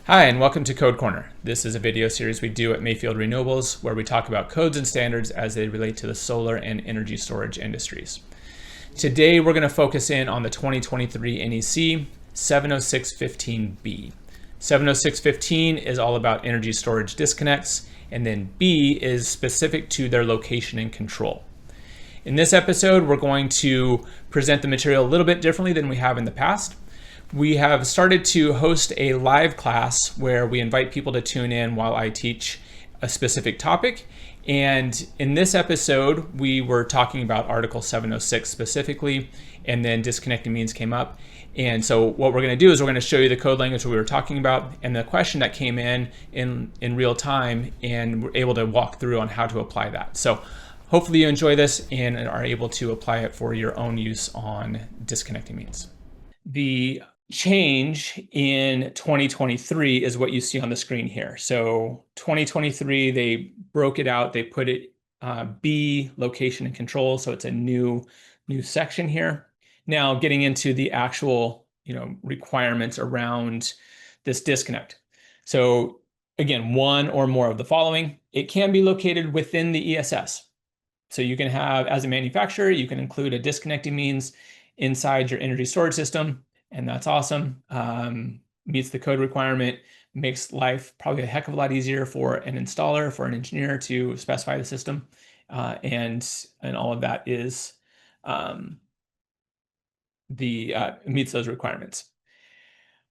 Hi, and welcome to Code Corner. This is a video series we do at Mayfield Renewables where we talk about codes and standards as they relate to the solar and energy storage industries. Today, we're going to focus in on the 2023 NEC 70615B. 70615 is all about energy storage disconnects, and then B is specific to their location and control. In this episode, we're going to present the material a little bit differently than we have in the past. We have started to host a live class where we invite people to tune in while I teach a specific topic. And in this episode, we were talking about Article 706 specifically, and then disconnecting means came up. And so what we're going to do is we're going to show you the code language we were talking about and the question that came in real time, and we're able to walk through on how to apply that. So hopefully you enjoy this and are able to apply it for your own use on disconnecting means. The change in 2023 is what you see on the screen here. So 2023, they broke it out. They put it B, location and control. So it's a new section here. Now getting into the actual requirements around this disconnect. So again, one or more of the following. It can be located within the ESS. So you can have, as a manufacturer, you can include a disconnecting means inside your energy storage system. And that's awesome. Meets the code requirement, makes life probably a heck of a lot easier for an installer, for an engineer to specify the system. And all of that is meets those requirements.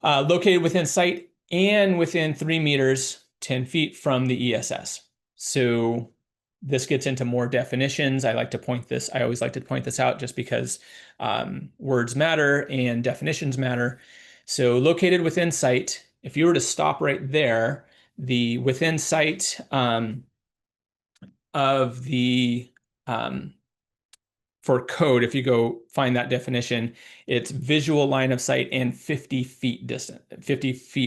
Located within site and within 3 meters, 10 feet from the ESS. So this gets into more definitions. I always like to point this out just because words matter and definitions matter. So located within site, if you were to stop right there, the within site of the for code, if you go find that definition, it's visual line of sight and 50 feet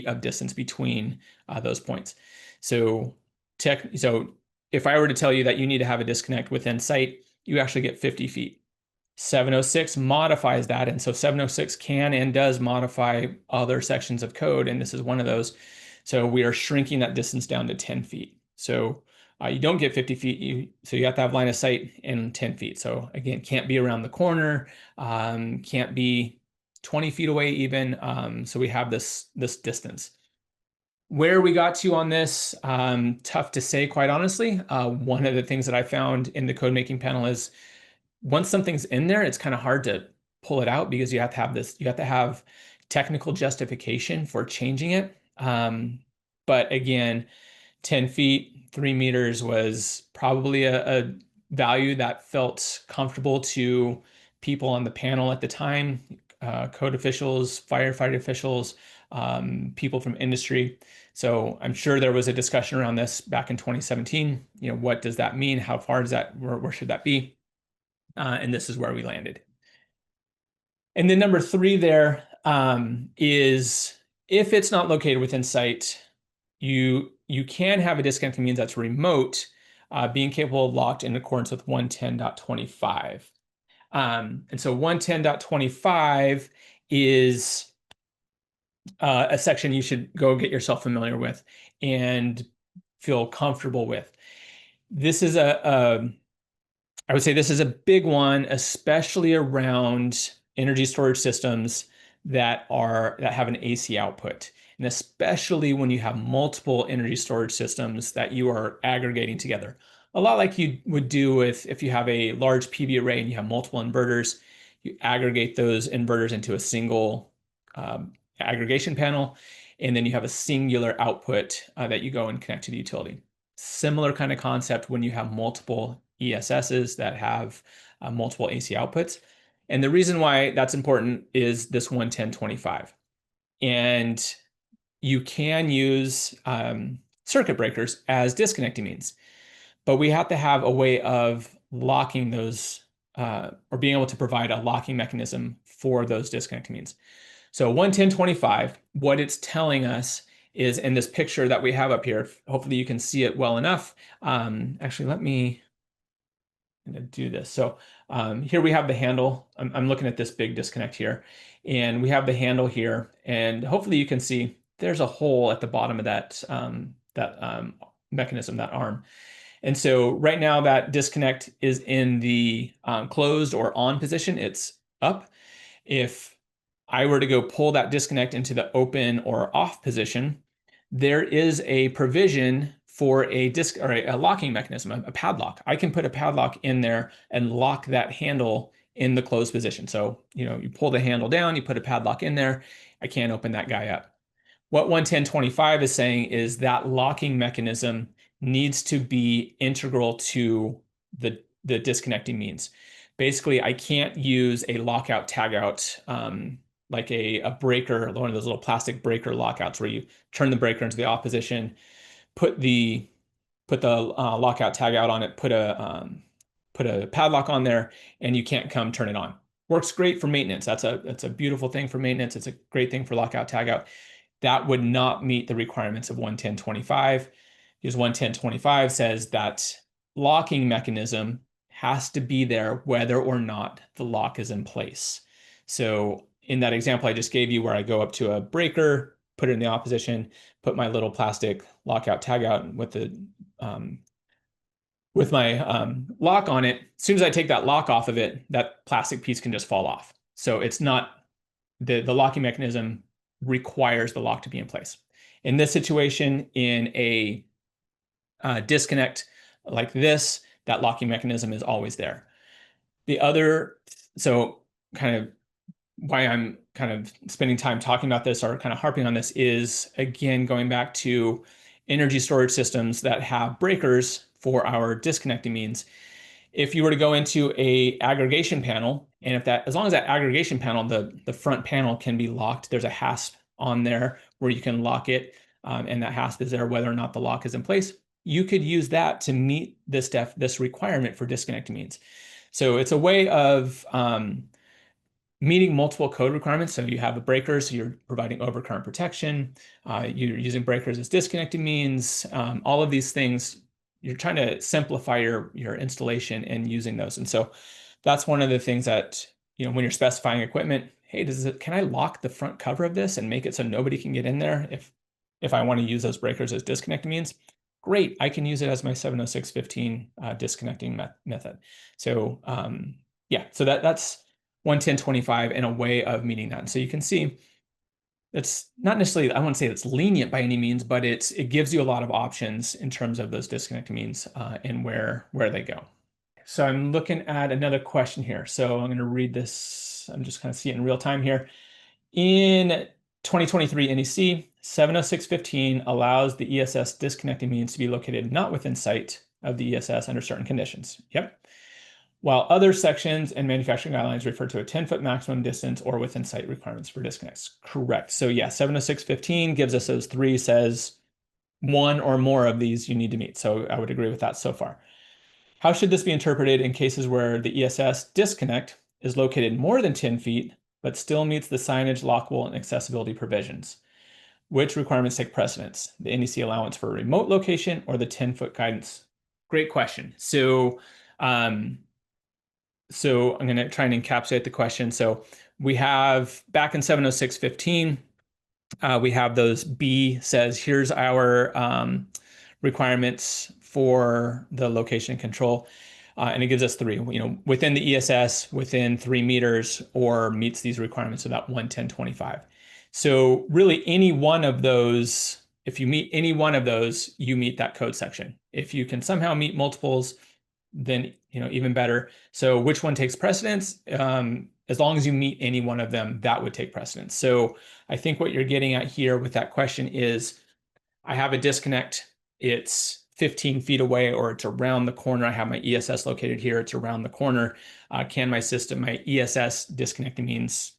of distance between those points. So if I were to tell you that you need to have a disconnect within site, you actually get 50 feet. 706 modifies that, and so 706 can and does modify other sections of code, and this is one of those. So we are shrinking that distance down to 10 feet. So you don't get 50 feet, so you have to have line of sight in 10 feet. So again, can't be around the corner, can't be 20 feet away even, so we have this distance. Where we got to on this, tough to say, quite honestly. One of the things that I found in the code making panel is once something's in there, it's kind of hard to pull it out because you have to have technical justification for changing it. But again, 10 feet, 3 meters was probably a value that felt comfortable to people on the panel at the time, code officials, firefighter officials, people from industry. So I'm sure there was a discussion around this back in 2017. What does that mean? How far does that, where should that be? And this is where we landed. And then number 3 there is if it's not located within site, you can have a disconnecting means that's remote, being capable of locked in accordance with 110.25. And so 110.25 is a section you should go get yourself familiar with and feel comfortable with. This is I would say this is a big one, especially around energy storage systems that have an AC output, and especially when you have multiple energy storage systems that you are aggregating together. A lot like you would do if you have a large PV array and you have multiple inverters, you aggregate those inverters into a single aggregation panel, and then you have a singular output that you go and connect to the utility. Similar kind of concept when you have multiple ESSs that have multiple AC outputs. And the reason why that's important is this 110.25. And you can use circuit breakers as disconnecting means, but we have to have a way of locking those or being able to provide a locking mechanism for those disconnecting means. So 110.25, what it's telling us is in this picture that we have up here. Hopefully you can see it well enough. Actually, let me do this. So here we have the handle. I'm looking at this big disconnect here, and we have the handle here, and hopefully you can see there's a hole at the bottom of that mechanism, that arm. And so right now that disconnect is in the closed or on position. It's up. If I were to go pull that disconnect into the open or off position, there is a provision for a locking mechanism, a padlock. I can put a padlock in there and lock that handle in the closed position. So, you pull the handle down, you put a padlock in there, I can't open that guy up. What 110.25 is saying is that locking mechanism needs to be integral to the disconnecting means. Basically, I can't use a lockout tagout like a breaker, one of those little plastic breaker lockouts where you turn the breaker into the off position, put the lockout tagout on it, put a padlock on there, and you can't come turn it on. Works great for maintenance. That's a beautiful thing for maintenance. It's a great thing for lockout tagout. That would not meet the requirements of 110.25 because 110.25 says that locking mechanism has to be there whether or not the lock is in place. So in that example I just gave you where I go up to a breaker, put it in the opposition, put my little plastic lockout tagout with my lock on it, as soon as I take that lock off of it, that plastic piece can just fall off. So it's not, the locking mechanism requires the lock to be in place. In this situation, in a disconnect like this, that locking mechanism is always there. So kind of why I'm kind of spending time talking about this or kind of harping on this is, again, going back to energy storage systems that have breakers for our disconnecting means. If you were to go into a aggregation panel, and as long as that aggregation panel, the front panel can be locked, there's a hasp on there where you can lock it, and that hasp is there whether or not the lock is in place. You could use that to meet this requirement for disconnecting means. So it's a way of meeting multiple code requirements. So you have a breaker, so you're providing overcurrent protection. You're using breakers as disconnecting means. All of these things, you're trying to simplify your installation and using those. And so that's one of the things that, when you're specifying equipment, hey, can I lock the front cover of this and make it so nobody can get in there if I want to use those breakers as disconnecting means? Great, I can use it as my 70615 disconnecting method. So yeah, so that's 110.25 and a way of meeting that. And so you can see it's not necessarily, I wouldn't say it's lenient by any means, but it gives you a lot of options in terms of those disconnecting means and where they go. So I'm looking at another question here. So I'm going to read this. I'm just kind of see it in real time here. In 2023 NEC, 70615 allows the ESS disconnecting means to be located not within sight of the ESS under certain conditions. Yep. While other sections and manufacturing guidelines refer to a 10-foot maximum distance or within sight requirements for disconnects. Correct. So yeah, 70615 gives us those three, says one or more of these you need to meet. So I would agree with that so far. How should this be interpreted in cases where the ESS disconnect is located more than 10 feet, but still meets the signage, lockable, and accessibility provisions? Which requirements take precedence? The NEC allowance for remote location or the 10-foot guidance? Great question. So I'm going to try and encapsulate the question. So we have back in 70615, we have those B says, here's our requirements for the location and control. And it gives us three, within the ESS, within 3 meters, or meets these requirements of that 110.25. So really any one of those, if you meet any one of those, you meet that code section. If you can somehow meet multiples, then even better. So which one takes precedence? As long as you meet any one of them, that would take precedence. So I think what you're getting at here with that question is, I have a disconnect, it's 15 feet away, or it's around the corner. I have my ESS located here, it's around the corner. Can my ESS disconnecting means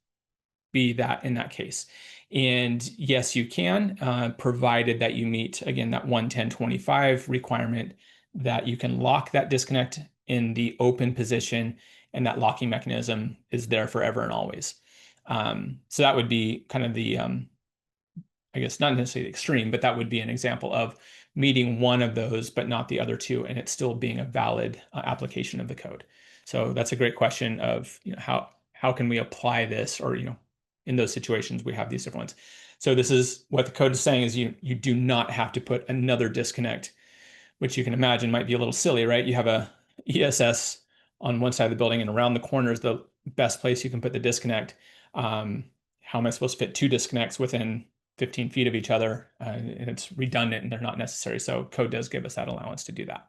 be that in that case? And yes, you can, provided that you meet, again, that 110.25 requirement, that you can lock that disconnect in the open position, and that locking mechanism is there forever and always. So that would be kind of the, I guess not necessarily extreme, but that would be an example of meeting one of those, but not the other two, and it still being a valid application of the code. So that's a great question of, how can we apply this, or, in those situations, we have these different ones. So this is what the code is saying is you do not have to put another disconnect, which you can imagine might be a little silly, right? You have a ESS on one side of the building, and around the corner is the best place you can put the disconnect. How am I supposed to fit two disconnects within 15 feet of each other? And it's redundant and they're not necessary. So code does give us that allowance to do that.